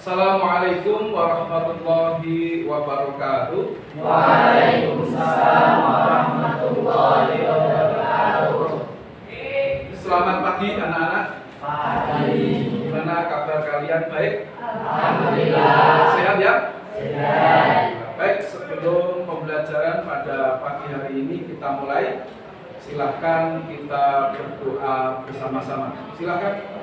Assalamualaikum warahmatullahi wabarakatuh. Waalaikumsalam warahmatullahi wabarakatuh. Selamat pagi anak-anak. Pagi. Gimana kabar kalian? Baik? Alhamdulillah. Sehat ya? Sehat. Baik, sebelum pembelajaran pada pagi hari ini kita mulai. Silahkan kita berdoa bersama-sama. Silahkan.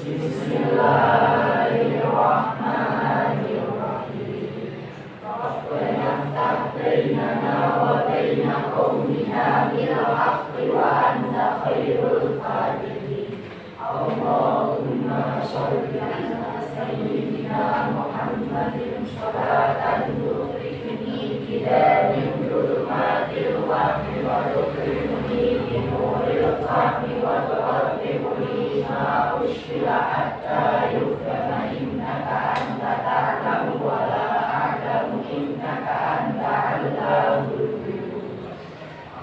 Bismillahirrahmanirrahim. Rabbana iftah bainana wa baina qaumina bil haqqi wa anta khairul fatihin. Allahumma shalli ala sayyidina Muhammadin sholatan tuqini biha min dhulumatil wahmi wa tuqini bi nuril fahmi wa tuqarribuni ma ushila hatta yufhama innaka anta ta'lamu wa la a'lamu innaka anta 'allamul ghuyub.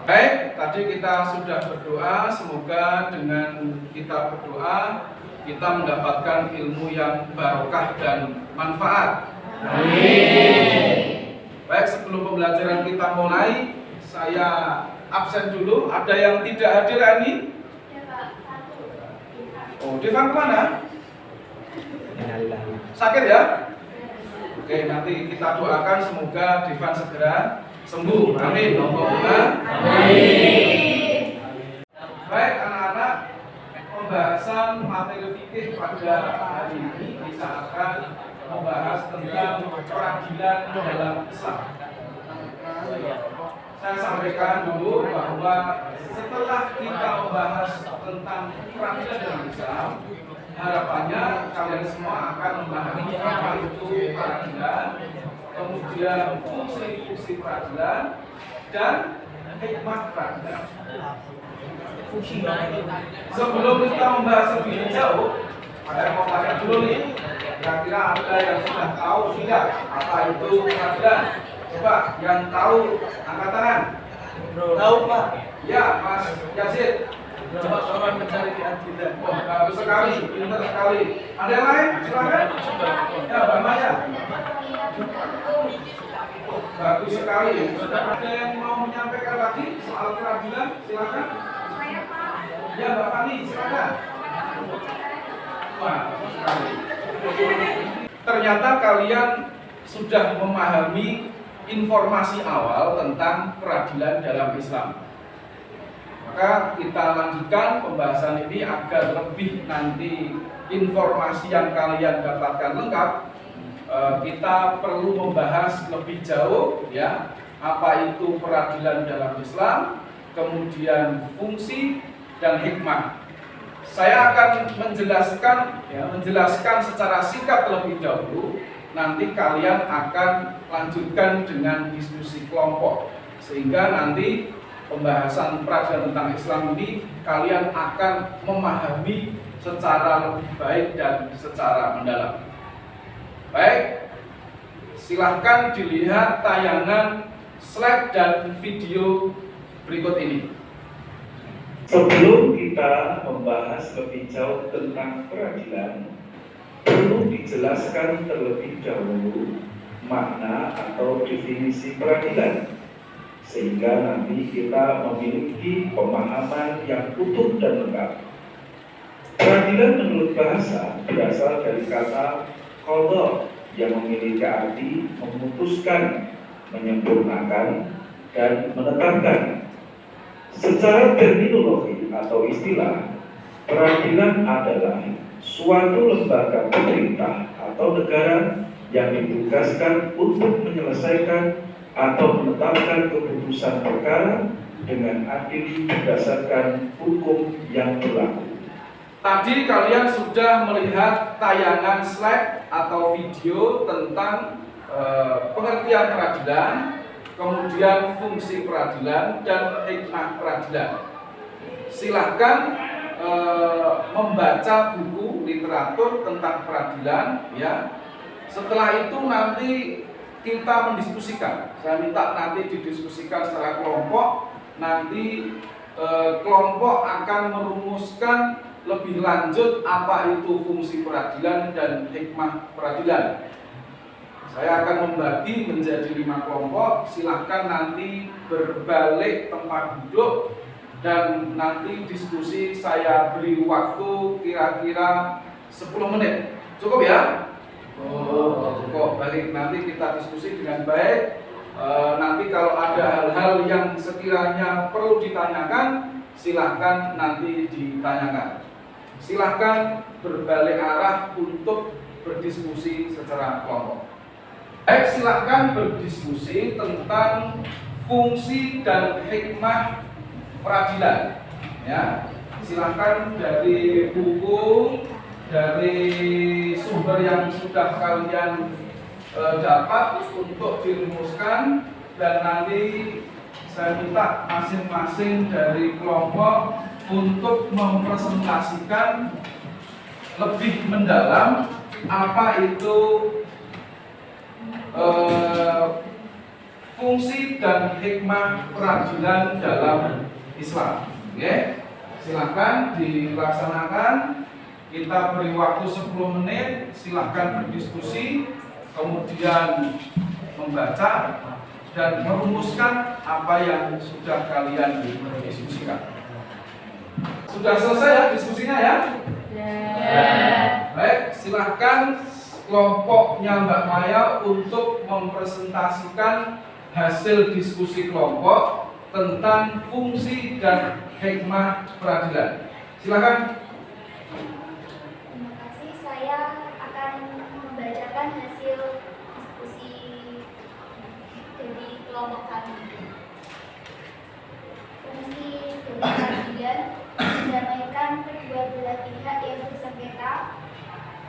Baik, tadi kita sudah berdoa. Semoga dengan kita berdoa kita mendapatkan ilmu yang barokah dan manfaat. Amin. Baik, sebelum pembelajaran kita mulai, saya absen dulu. Ada yang tidak hadir hari ini? Ya Pak, satu. Oh, Devan kemana? Sakit ya? Oke, nanti kita doakan semoga Devan segera sembuh. Amin. Allahumma Amin. Baik anak-anak, pembahasan materi fikih pada hari ini kita akan membahas tentang peradilan dalam Islam. Saya sampaikan dulu bahwa setelah kita membahas tentang peradilan dalam Islam, harapannya kalian semua akan memahami apa itu peradilan, kemudian fungsi-fungsi peradilan dan hikmah peradilan. Sebelum kita membahas lebih jauh, saya mau tanya dulu nih, kira-kira ada yang sudah tahu tidak apa itu peradilan? Coba yang tahu angkat tangan. Tahu Pak? Ya, Mas Yazid. Coba seorang mencari keadilan. Oh, bagus sekali, pintar sekali. Ada yang lain? Silakan. Ya, Mbak Maya. Oh, bagus sekali. Sudah ada yang mau menyampaikan lagi soal peradilan? Silakan. Saya Pak. Ya, Mbak Fani, silakan. Wah, bagus sekali. Ternyata kalian sudah memahami informasi awal tentang peradilan dalam Islam. Maka kita lanjutkan pembahasan ini agar lebih nanti informasi yang kalian dapatkan lengkap. Kita perlu membahas lebih jauh ya, apa itu peradilan dalam Islam, kemudian fungsi dan hikmah. Saya akan menjelaskan secara singkat terlebih dahulu. Nanti kalian akan lanjutkan dengan diskusi kelompok, sehingga nanti pembahasan peradilan tentang Islam ini kalian akan memahami secara lebih baik dan secara mendalam. Baik, silahkan dilihat tayangan slide dan video berikut ini. Sebelum kita membahas lebih jauh tentang peradilan, perlu dijelaskan terlebih dahulu makna atau definisi peradilan, sehingga nanti kita memiliki pemahaman yang utuh dan lengkap. Peradilan menurut bahasa berasal dari kata qadha yang memiliki arti memutuskan, menyempurnakan, dan menetapkan. Secara terminologi atau istilah, peradilan adalah suatu lembaga pemerintah atau negara yang ditugaskan untuk menyelesaikan atau menetapkan keputusan perkara dengan adil berdasarkan hukum yang berlaku. Tadi kalian sudah melihat tayangan slide atau video tentang pengertian peradilan, kemudian fungsi peradilan dan hikmah peradilan. Silahkan membaca buku literatur tentang peradilan ya. Setelah itu nanti kita mendiskusikan. Saya minta nanti didiskusikan secara kelompok. Nanti kelompok akan merumuskan lebih lanjut apa itu fungsi peradilan dan hikmah peradilan. Saya akan membagi menjadi 5 kelompok. Silahkan nanti berbalik tempat duduk dan nanti diskusi saya beri waktu kira-kira 10 menit. Cukup ya? Cukup. Balik nanti kita diskusi dengan baik. Nanti kalau ada hal-hal yang sekiranya perlu ditanyakan, silahkan nanti ditanyakan. Silahkan berbalik arah untuk berdiskusi secara kelompok. Baik, silahkan berdiskusi tentang fungsi dan hikmah peradilan. Ya, silahkan dari buku, dari sumber yang sudah kalian dapat untuk dirumuskan, dan nanti saya minta masing-masing dari kelompok untuk mempresentasikan lebih mendalam apa itu fungsi dan hikmah peradilan dalam Islam. Oke, silakan dilaksanakan. Kita beri waktu 10 menit. Silakan berdiskusi, kemudian membaca dan merumuskan apa yang sudah kalian diskusikan. Sudah selesai ya diskusinya ya? Baik, silahkan kelompoknya Mbak Maya untuk mempresentasikan hasil diskusi kelompok tentang fungsi dan hikmah peradilan. Silakan. Terima kasih. Saya akan membacakan hasil diskusi dari kelompok kami. Fungsi dari peradilan mendamaikan kedua belah pihak yang bersengketa,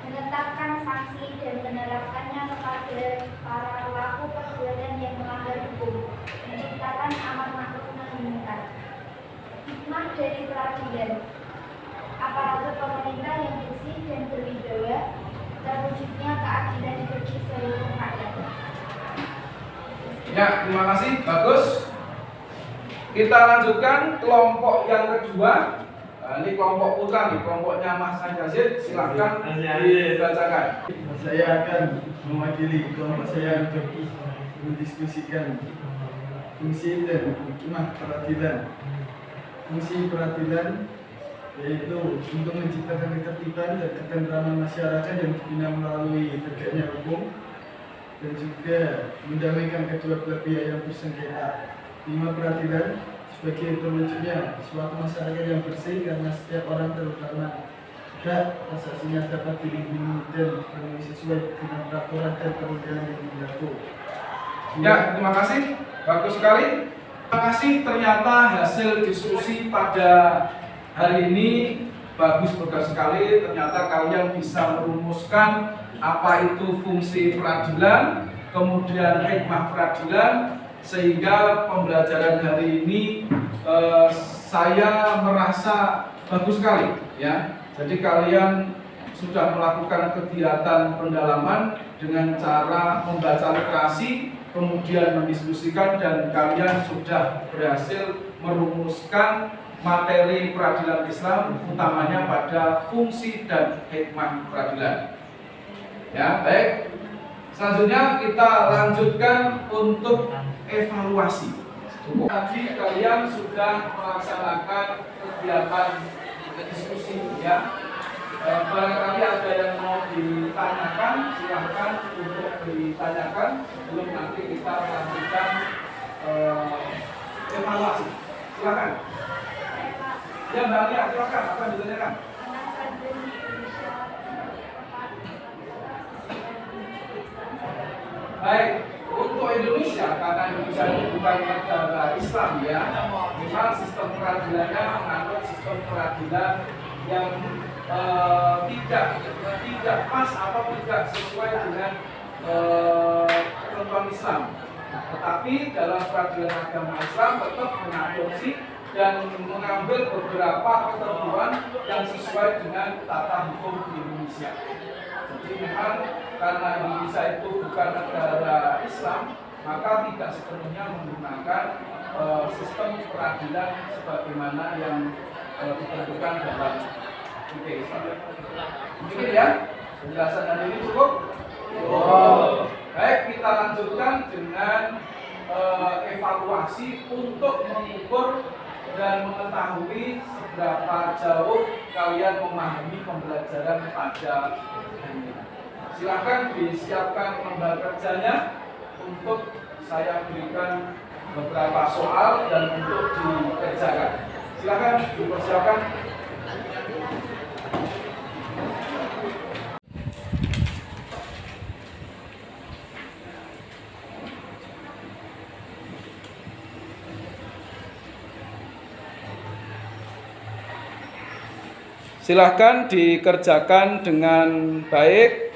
menetapkan sanksi dan menerapkannya kepada para pelaku perbuatan yang melanggar hukum, menciptakan amar ma'ruf nahi munkar. Hikmah dari peradilan: aparatur pemerintah yang bersih dan berwibawa, terwujudnya keadilan bagi seluruh rakyat. Ya, terima kasih, bagus. Kita lanjutkan kelompok yang kedua. Nah, ini kelompok putra nih, kelompoknya Mas Yazid. Silahkan dibacakan. Saya akan mewakili kelompok saya untuk mendiskusikan fungsi dan hikmah peradilan. Fungsi peradilan yaitu untuk menciptakan ketertiban dan ketentraman masyarakat yang dibina melalui tegaknya hukum, dan juga mendamaikan kedua belah pihak yang bersengketa. Hikmah peradilan sebagai terwujudnya suatu masyarakat yang bersih karena setiap orang terutama hak asasinya dapat dilindungi dan dipenuhi sesuai dengan peraturan dan perundangan yang berlaku. Ya, terima kasih. Bagus sekali. Terima kasih, ternyata hasil diskusi pada hari ini bagus sekali. Ternyata kalian bisa merumuskan apa itu fungsi peradilan, kemudian hikmah peradilan, sehingga pembelajaran hari ini saya merasa bagus sekali ya. Jadi kalian sudah melakukan kegiatan pendalaman dengan cara membaca literasi, kemudian mendiskusikan, dan kalian sudah berhasil merumuskan materi peradilan Islam, utamanya pada fungsi dan hikmah peradilan. Ya, baik. Selanjutnya kita lanjutkan untuk evaluasi. Tadi kalian sudah melaksanakan kegiatan diskusi ya. Barangkali ada yang mau ditanyakan, silahkan untuk ditanyakan. Sebelum nanti kita lanjutkan evaluasi. Silakan. Ya, Mbak Alia, silakan. Apa yang ditanyakan? Baik, untuk Indonesia, karena Indonesia itu bukan negara Islam ya, memang sistem peradilannya menganut sistem peradilan yang tidak pas atau tidak sesuai dengan ketentuan Islam. Tetapi dalam peradilan agama Islam tetap mengadopsi dan mengambil beberapa ketentuan yang sesuai dengan tata hukum di Indonesia. Jadi memang karena Indonesia itu bukan negara Islam, maka tidak sepenuhnya menggunakan sistem peradilan sebagaimana yang ditentukan dalam Oke, mungkin ya penjelasan hari ini cukup. Oh, baik, kita lanjutkan dengan evaluasi untuk mengukur dan mengetahui seberapa jauh kalian memahami pembelajaran pada hari ini. Silakan disiapkan lembar kerjanya untuk saya berikan beberapa soal dan untuk dikerjakan. Silakan dipersiapkan. Silahkan dikerjakan dengan baik.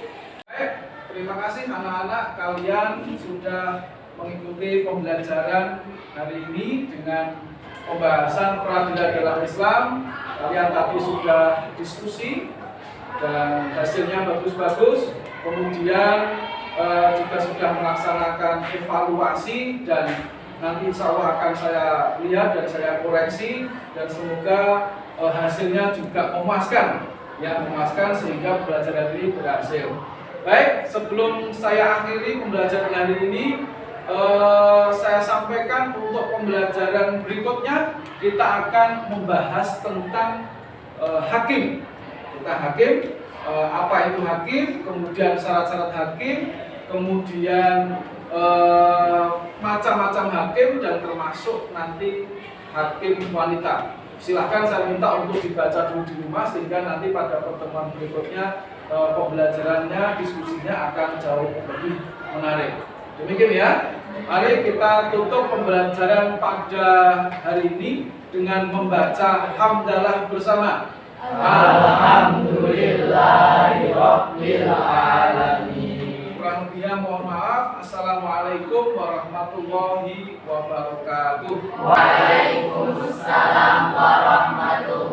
Baik, terima kasih anak-anak, kalian sudah mengikuti pembelajaran hari ini dengan pembahasan peradilan dalam Islam. Kalian tadi sudah diskusi dan hasilnya bagus-bagus. Kemudian juga sudah melaksanakan evaluasi dan nanti insya Allah akan saya lihat dan saya koreksi dan semoga hasilnya juga memuaskan, ya memuaskan sehingga pembelajaran ini berhasil. Baik, sebelum saya akhiri pembelajaran hari ini, saya sampaikan untuk pembelajaran berikutnya kita akan membahas tentang hakim. Tentang hakim, apa itu hakim, kemudian syarat-syarat hakim, kemudian macam-macam hakim dan termasuk nanti hakim wanita. Silahkan saya minta untuk dibaca dulu di rumah sehingga nanti pada pertemuan berikutnya pembelajarannya, diskusinya akan jauh lebih menarik. Demikian ya. Mari kita tutup pembelajaran pada hari ini dengan membaca hamdalah bersama. Alhamdulillahirabbil alamin. Kurang lebihnya mohon maaf. Assalamualaikum warahmatullahi wabarakatuh. Waalaikumsalam warahmatullahi